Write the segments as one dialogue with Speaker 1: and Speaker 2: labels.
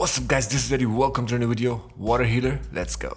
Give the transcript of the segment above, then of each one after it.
Speaker 1: What's up guys, this is Eddie. Welcome to a new video. Water healer, let's go.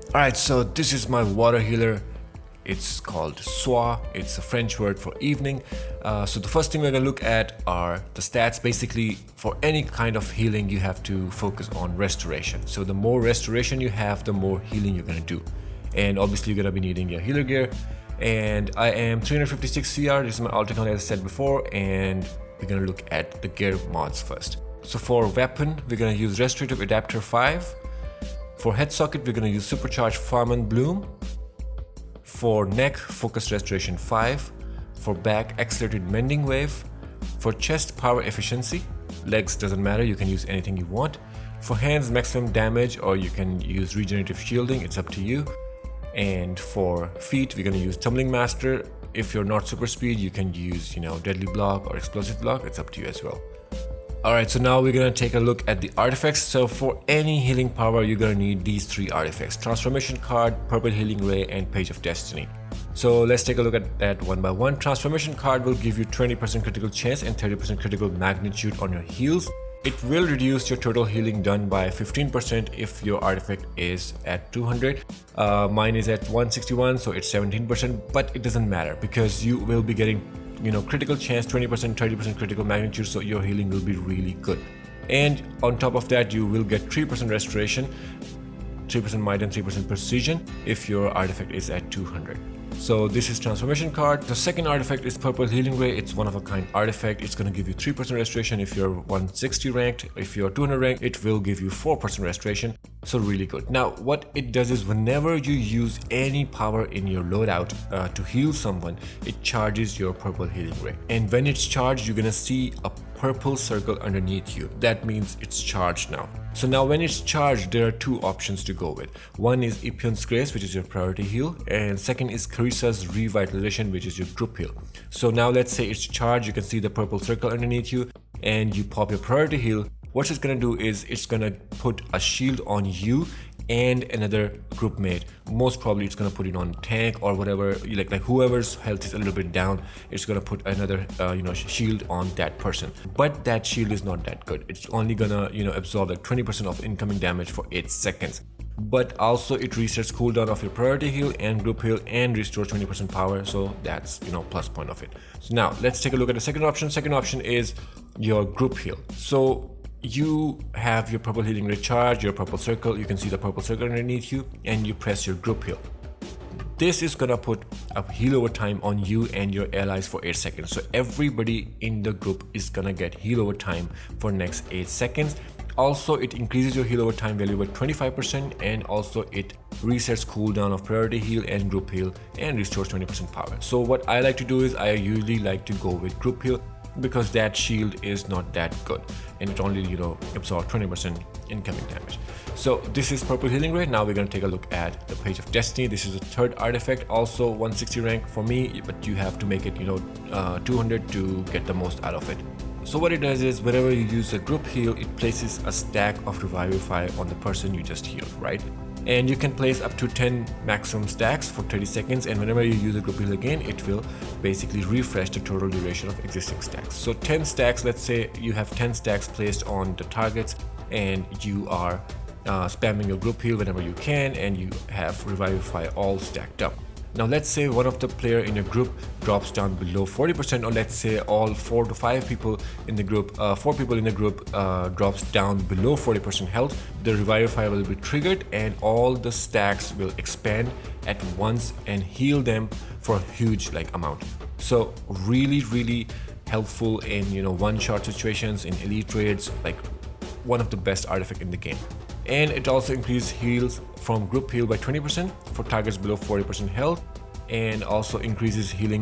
Speaker 1: Alright, so this is my water healer. It's called soir. It's a French word for evening. So the first thing we're going to look at are the stats. Basically, for any kind of healing, you have to focus on restoration. So the more restoration you have, the more healing you're going to do. And obviously, you're going to be needing your healer gear. And I am 356 CR. This is my alt account, as I said before. And we're going to look at the gear mods first. So for weapon, we're going to use Restorative Adapter 5. For head socket, we're going to use Supercharged Farman Bloom. For neck, Focused Restoration 5. For back, Accelerated Mending Wave. For chest, Power Efficiency. Legs doesn't matter, you can use anything you want. For hands, Maximum Damage, or you can use Regenerative Shielding, it's up to you. And for feet, we're going to use Tumbling Master. If you're not super speed, you can use, Deadly Block or Explosive Block, it's up to you as well. Alright, so now we're going to take a look at the artifacts. So for any healing power, you're going to need these three artifacts: Transformation Card, Purple Healing Ray, and Page of Destiny. So let's take a look at that one by one. Transformation Card will give you 20% critical chance and 30% critical magnitude on your heals. It will reduce your total healing done by 15% if your artifact is at 200. Mine is at 161, so it's 17%, but it doesn't matter because you will be getting critical chance, 20%, 30% critical magnitude, so your healing will be really good. And on top of that, you will get 3% restoration, 3% might and 3% precision if your artifact is at 200. So this is Transformation Card. The second artifact is Purple Healing Ray. It's one of a kind artifact. It's going to give you 3% restoration if you're 160 ranked. If you're 200 ranked, it will give you 4% restoration. So really good. Now what it does is whenever you use any power in your loadout to heal someone, it charges your Purple Healing Ray. And when it's charged, you're going to see a purple circle underneath you. That means it's charged now. So now when it's charged, there are two options to go with. One is Ipion's Grace, which is your priority heal, and second is Carissa's Revitalization, which is your group heal. So now let's say it's charged, you can see the purple circle underneath you, and you pop your priority heal. What it's gonna do is it's gonna put a shield on you and another group mate. Most probably it's gonna put it on tank or whatever, like whoever's health is a little bit down, it's gonna put another shield on that person. But that shield is not that good. It's only gonna absorb like 20% of incoming damage for 8 seconds. But also it resets cooldown of your priority heal and group heal and restores 20% power, so that's plus point of it. So now let's take a look at the second option. Second option is your group heal. So you have your Purple Healing Ray charge, your purple circle, you can see the purple circle underneath you, and you press your group heal. This is gonna put a heal over time on you and your allies for 8 seconds. So everybody in the group is gonna get heal over time for next 8 seconds. Also, it increases your heal over time value by 25%, and also it resets cooldown of priority heal and group heal and restores 20% power. So what I like to do is I usually like to go with group heal, because that shield is not that good and it only absorbs 20% incoming damage. So this is Purple Healing Ray. Now we're going to take a look at the Page of Destiny. This is the third artifact, also 160 rank for me, but you have to make it 200 to get the most out of it. So what it does is whenever you use a group heal, it places a stack of Revivify on the person you just healed, right? And you can place up to 10 maximum stacks for 30 seconds, and whenever you use a group heal again, it will basically refresh the total duration of existing stacks. So 10 stacks, let's say you have 10 stacks placed on the targets and you are spamming your group heal whenever you can, and you have Revivify all stacked up. Now let's say one of the player in your group drops down below 40%, or let's say all 4 to 5 people in the group, 4 people in the group drops down below 40% health. The Revivify will be triggered and all the stacks will expand at once and heal them for a huge amount. So really helpful in one-shot situations, in elite raids, one of the best artifact in the game. And it also increases heals from group heal by 20% for targets below 40% health, and also increases healing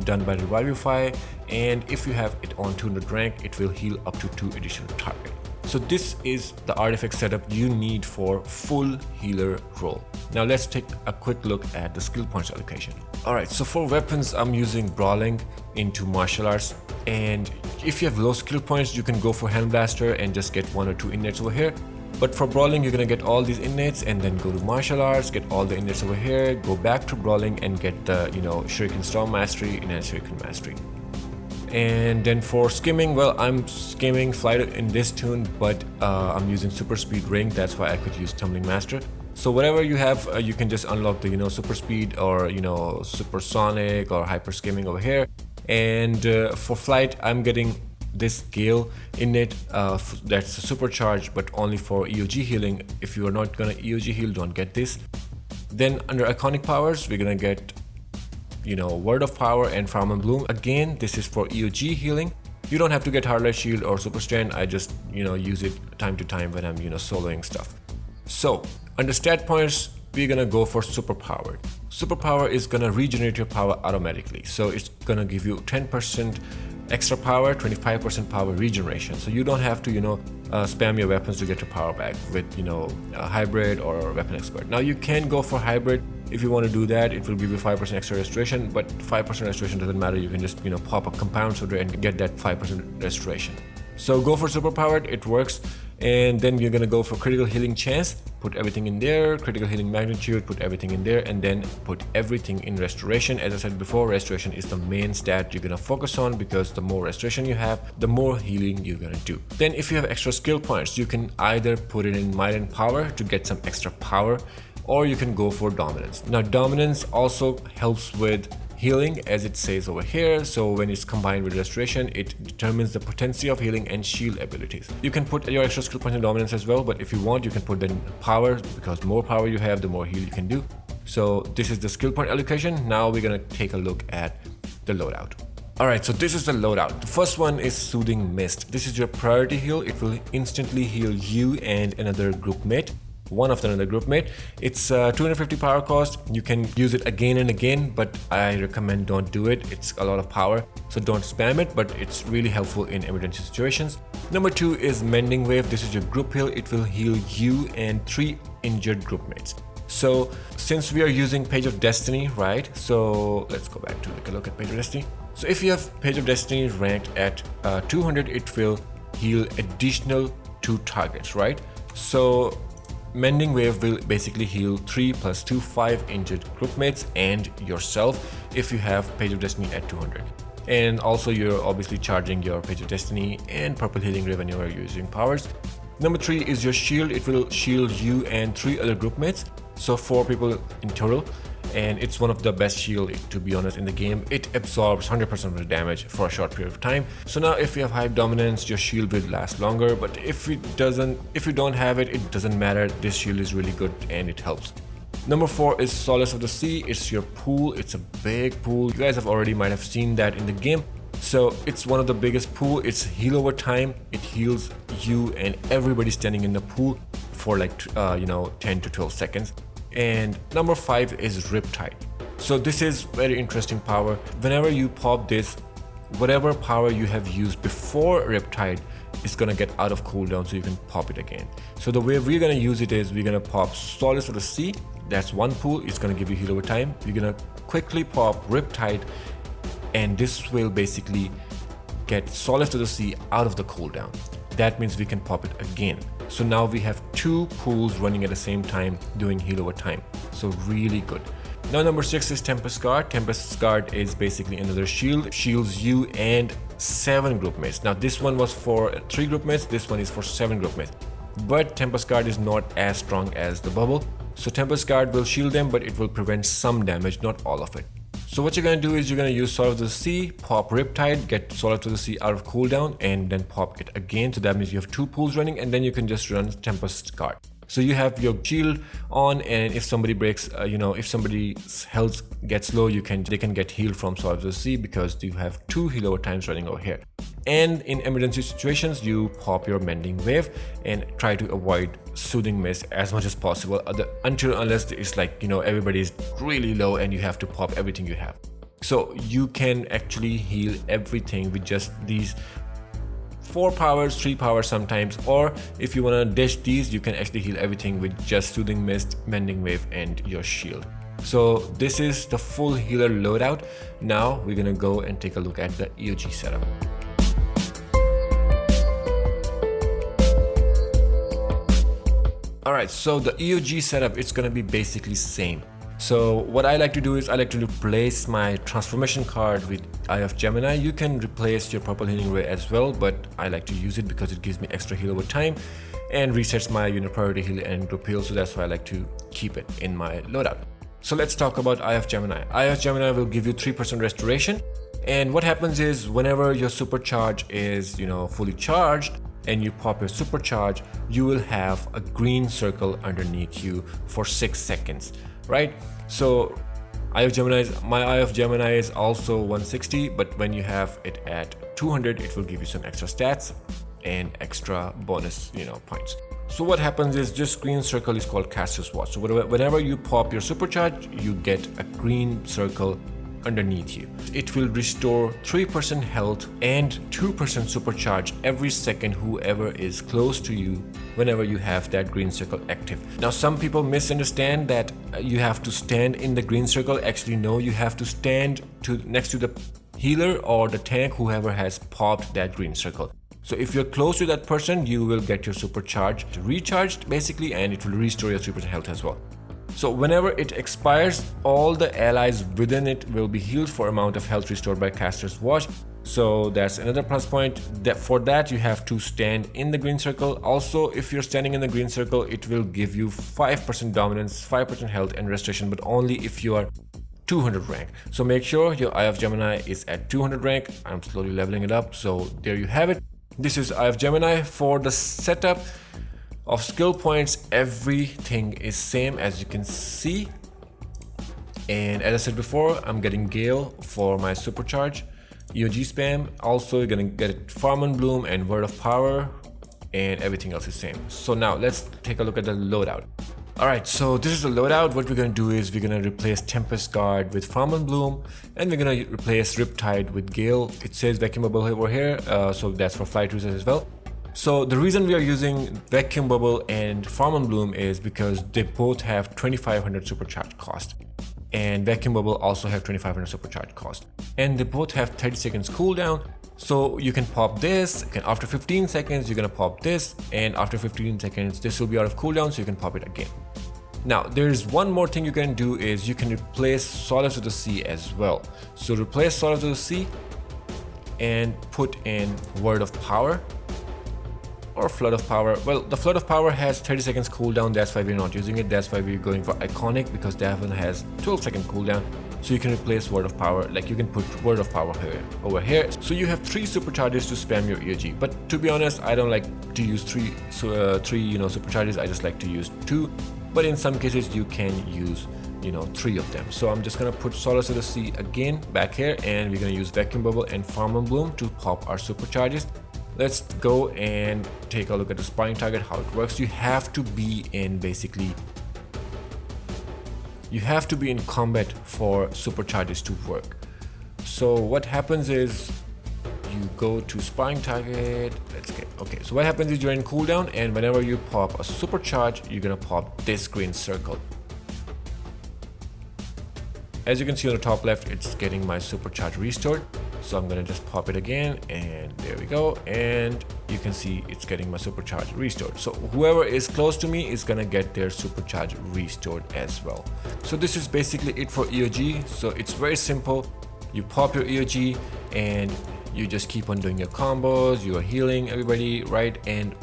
Speaker 1: done by Revivify. And if you have it on 200 rank, it will heal up to 2 additional targets. So this is the artifact setup you need for full healer role. Now let's take a quick look at the skill points allocation. Alright, so for weapons, I'm using Brawling into Martial Arts, and if you have low skill points, you can go for Helm Blaster and just get 1 or 2 inlets over here. But for brawling, you're gonna get all these innates and then go to martial arts, get all the innates over here, go back to brawling and get the, Shuriken Storm Mastery, Enhanced Shuriken Mastery. And then for skimming, well, I'm skimming flight in this tune, but I'm using super speed ring. That's why I could use tumbling master. So whatever you have, you can just unlock the, super speed or, supersonic or hyper skimming over here. And for flight, I'm getting this Gale innate that's supercharged, but only for EOG healing. If you are not gonna EOG heal, don't get this. Then under iconic powers, we're gonna get Word of Power and Farm and Bloom. Again, this is for EOG healing. You don't have to get Hardlight Shield or Super Strand. I just use it time to time when I'm soloing stuff. So under stat points, we're gonna go for super powered. Super power is gonna regenerate your power automatically, so it's gonna give you 10% extra power, 25% power regeneration. So you don't have to spam your weapons to get your power back with a hybrid or weapon expert. Now you can go for hybrid. If you want to do that, it will give you 5% extra restoration, but 5% restoration doesn't matter. You can just pop a compound soda and get that 5% restoration. So go for super powered, it works. And then you're gonna go for critical healing chance, put everything in there, critical healing magnitude, put everything in there, and then put everything in restoration. As I said before, restoration is the main stat you're gonna focus on, because the more restoration you have, the more healing you're gonna do. Then if you have extra skill points, you can either put it in might and power to get some extra power, or you can go for dominance. Now dominance also helps with healing, as it says over here. So when it's combined with restoration, it determines the potency of healing and shield abilities. You can put your extra skill point in dominance as well, but if you want, you can put in power, because more power you have, the more heal you can do. So this is the skill point allocation. Now we're gonna take a look at the loadout. Alright, so this is the loadout. The first one is Soothing Mist. This is your priority heal. It will instantly heal you and another group mate. One of another group mate. It's 250 power cost. You can use it again and again, but I recommend don't do it. It's a lot of power, so don't spam it, but it's really helpful in emergency situations. Number 2 is Mending Wave. This is your group heal. It will heal you and 3 injured group mates. So since we are using Page of Destiny, right? So let's go back to take a look at Page of Destiny. So if you have Page of Destiny ranked at 200, it will heal additional 2 targets, right? So Mending Wave will basically heal 3 + 2, 5 injured group mates and yourself if you have Page of Destiny at 200. And also you're obviously charging your Page of Destiny and Purple Healing Ray when you are using powers. Number 3 is your shield. It will shield you and 3 other group mates, so 4 people in total. And it's one of the best shield, to be honest, in the game. It absorbs 100% of the damage for a short period of time. So now if you have high dominance, your shield will last longer, but if you don't have it, it doesn't matter. This shield is really good and it helps. Number 4 is Solace of the Sea. It's your pool. It's a big pool. You guys might have seen that in the game. So it's one of the biggest pool. It's heal over time. It heals you and everybody standing in the pool for like 10 to 12 seconds. And number 5 is Riptide. So this is very interesting power. Whenever you pop this, whatever power you have used before Riptide is gonna get out of cooldown, so you can pop it again. So the way we're gonna use it is we're gonna pop Solace of the Sea. That's one pool. It's gonna give you heal over time. We're gonna quickly pop Riptide, and this will basically get Solace of the Sea out of the cooldown. That means we can pop it again. So now we have 2 pools running at the same time doing heal over time. So really good. Now number 6 is Tempest Guard. Tempest Guard is basically another shield. Shields you and 7 group mates. Now this one was for 3 group mates. This one is for 7 group mates. But Tempest Guard is not as strong as the bubble. So Tempest Guard will shield them, but it will prevent some damage, not all of it. So what you're going to do is you're going to use Sword of the Sea, pop Riptide, get Sword of the Sea out of cooldown, and then pop it again. So that means you have 2 pools running, and then you can just run Tempest Guard. So you have your shield on, and if somebody breaks, if somebody's health gets low, they can get healed from Sword of the Sea, because you have 2 heal over times running over here. And in emergency situations, you pop your Mending Wave and try to avoid Soothing Mist as much as possible, unless it's like, everybody's really low and you have to pop everything you have. So you can actually heal everything with just these 4 powers, 3 powers sometimes, or if you want to dish these, you can actually heal everything with just Soothing Mist, Mending Wave, and your shield. So this is the full healer loadout. Now we're gonna go and take a look at the EOG setup. Alright, so the EOG setup, it's gonna be basically same. So what I like to do is I like to replace my transformation card with Eye of Gemini. You can replace your purple healing ray as well, but I like to use it because it gives me extra heal over time and resets my unit priority heal and group heal, so that's why I like to keep it in my loadout. So let's talk about Eye of Gemini. Eye of Gemini will give you 3% restoration, and what happens is whenever your supercharge is fully charged and you pop your supercharge, you will have a green circle underneath you for 6 seconds, right? So my Eye of Gemini is also 160, but when you have it at 200, it will give you some extra stats and extra bonus points. So what happens is this green circle is called Caster's Watch. So whenever you pop your supercharge, you get a green circle underneath you. It will restore 3% health and 2% supercharge every second whoever is close to you whenever you have that green circle active. Now some people misunderstand that you have to stand in the green circle. Actually no, you have to stand next to the healer or the tank, whoever has popped that green circle. So if you're close to that person, you will get your supercharge recharged basically, and it will restore your 3% health as well. So whenever it expires, all the allies within it will be healed for amount of health restored by Caster's Watch. So that's another plus point. For that you have to stand in the green circle. Also, if you're standing in the green circle, it will give you 5% dominance, 5% health and restoration, but only if you are 200 rank. So make sure your Eye of Gemini is at 200 rank. I'm slowly leveling it up. So there you have it. This is Eye of Gemini. For the setup of skill points, everything is same as you can see, and as I said before, I'm getting Gale for my supercharge, EOG spam. Also you're gonna get Farm and Bloom and Word of Power, and everything else is same. So now let's take a look at the loadout. Alright, so this is the loadout. What we're gonna do is we're gonna replace Tempest Guard with Farm and Bloom, and we're gonna replace Riptide with Gale. It says Vacuum Bubble over here, so that's for flight users as well. So the reason we are using Vacuum Bubble and Farm and Bloom is because they both have 2500 supercharge cost, and Vacuum Bubble also have 2500 supercharge cost, and they both have 30 seconds cooldown. So you can pop this, after 15 seconds you're gonna pop this, and after 15 seconds this will be out of cooldown, so you can pop it again. Now there's one more thing you can do, is you can replace Solace of the Sea as well. So replace Solace of the Sea and put in Word of Power or Flood of Power. Well, the Flood of Power has 30 seconds cooldown, that's why we're not using it. That's why we're going for Iconic, because that one has 12-second cooldown. So you can replace Word of Power, like you can put Word of Power over here. So you have 3 supercharges to spam your EOG. But to be honest, I don't like to use three supercharges. I just like to use 2. But in some cases you can use 3 of them. So I'm just gonna put Solace of the Sea again back here, and we're gonna use Vacuum Bubble and Farm and Bloom to pop our supercharges. Let's go and take a look at the sparring target, how it works. You have to be in combat for supercharges to work. So what happens is you go to sparring target. So what happens is you're in cooldown, and whenever you pop a supercharge, you're gonna pop this green circle. As you can see on the top left, it's getting my supercharge restored. So I'm gonna just pop it again, and there we go, and you can see it's getting my supercharge restored. So whoever is close to me is gonna get their supercharge restored as well. So this is basically it for EOG. So it's very simple. You pop your EOG and you just keep on doing your combos, you're healing everybody, right? And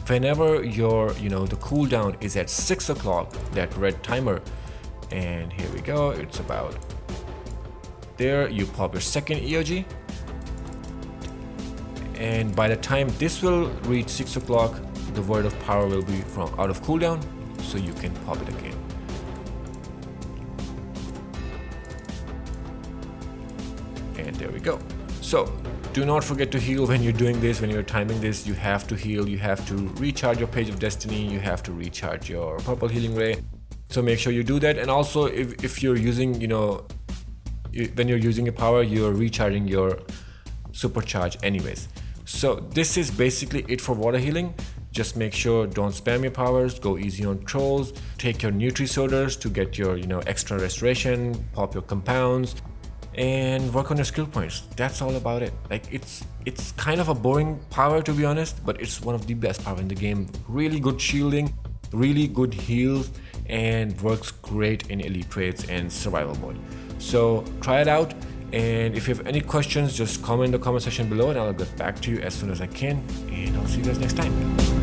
Speaker 1: whenever your the cooldown is at 6 o'clock, that red timer, and here we go, it's about there, you pop your second EOG, and by the time this will reach 6 o'clock, the Word of Power will be out of cooldown, so you can pop it again. And there we go. So do not forget to heal when you're doing this, when you're timing this. You have to heal, you have to recharge your Page of Destiny, you have to recharge your purple healing ray. So make sure you do that. And also if you're using when you're using a power, you're recharging your supercharge anyways. So this is basically it for water healing. Just make sure don't spam your powers, go easy on trolls, take your Nutri Sodas to get your extra restoration, pop your compounds, and work on your skill points. That's all about it. Like it's kind of a boring power, to be honest, but it's one of the best power in the game. Really good shielding, really good heals and works great in elite trades and survival mode. So try it out, and if you have any questions, just comment in the comment section below and I'll get back to you as soon as I can, and I'll see you guys next time.